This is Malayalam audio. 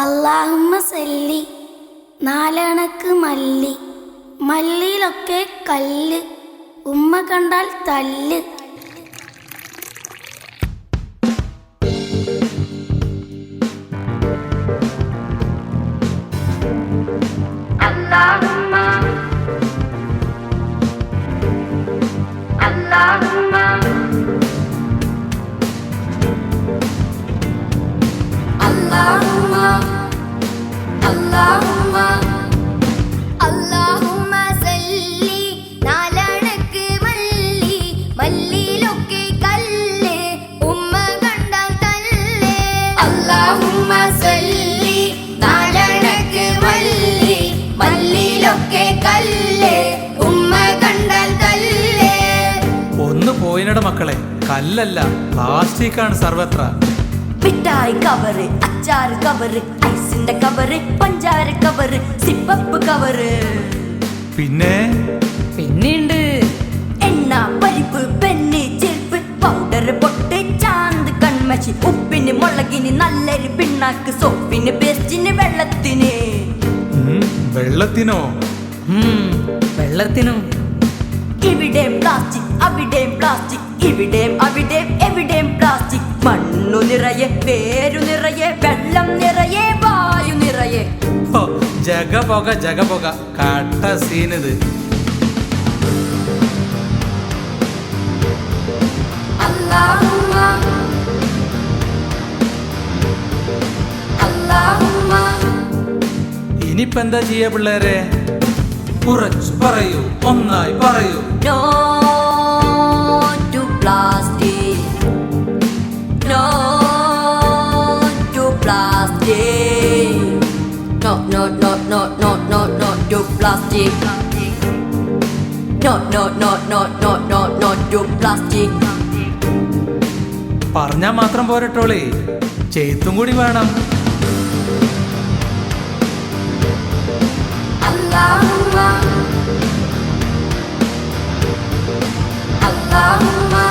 അല്ലാഹുമ്മ സല്ലി നാലണക്ക് മല്ലി മല്ലിയിലൊക്കെ കല്ല് ഉമ്മ കണ്ടാൽ തല്ല്. അല്ലാഹുമ്മ അല്ലാഹുമ്മ അല്ലാഹുമ്മ അല്ലാഹുമ്മ അല്ലാഹുമ്മ സല്ലി നാലണക്ക് മല്ലി മല്ലിയിലൊക്കെ കല്ല് ഉമ്മ കണ്ടാൽ തല്ല്. അല്ലാഹുമ്മ സല്ലി നാലണക്ക് മല്ലി മല്ലിയിലൊക്കെ കല്ല് ഉമ്മ കണ്ടാൽ തല്ല്. ഒന്ന് പോയിനട മക്കളെ, കല്ലല്ല പ്ലാസ്റ്റിക് ആണ് സർവത്ര. മിഠായി കവറ്, അച്ചാറ് കവറ്, ഐസിന്റെ കവറ്, പഞ്ചാര കവറ്, സിപ്പപ്പ് കവറ്, പിന്നെയുണ്ട് എണ്ണ, പരിപ്പ്, പെന്ന്, ചെരുപ്പ്, പൗഡർ, പൊട്ട്, ചാന്ത്, കൺമശി, ഉപ്പിന്, മുളകിന്, നല്ലൊരു പിണ്ണാക്ക്, സോപ്പിന്, പേസ്റ്റിന്, വെള്ളത്തിന്. വെള്ളത്തിനോ? വെള്ളത്തിനും. ഇവിടെയും പ്ലാസ്റ്റിക്, അവിടെയും പ്ലാസ്റ്റിക്, ഇവിടെയും അവിടെയും എവിടെയും പ്ലാസ്റ്റിക്. മണ്ണു നിറയെ, പേരു നിറയെ, വെള്ളം നിറയെ, വായു നിറയെ. ജഗപൊക ജഗപൊക, കട്ട സീനിത്. അല്ലാഹുമ്മ അല്ലാഹുമ്മ. ഇനിയിപ്പ എന്താ ചെയ്യാ പിള്ളേരെ? ഉറച്ചു പറയൂ, ഒന്നായി പറയൂ. No to plastic. No to plastic. No no no no no no no to plastic. No no no no no no no to plastic. പറഞ്ഞാ മാത്രം പോരട്ടോളേ, ചെയ്ത്തും കൂടി വേണം. Allahumma Allahumma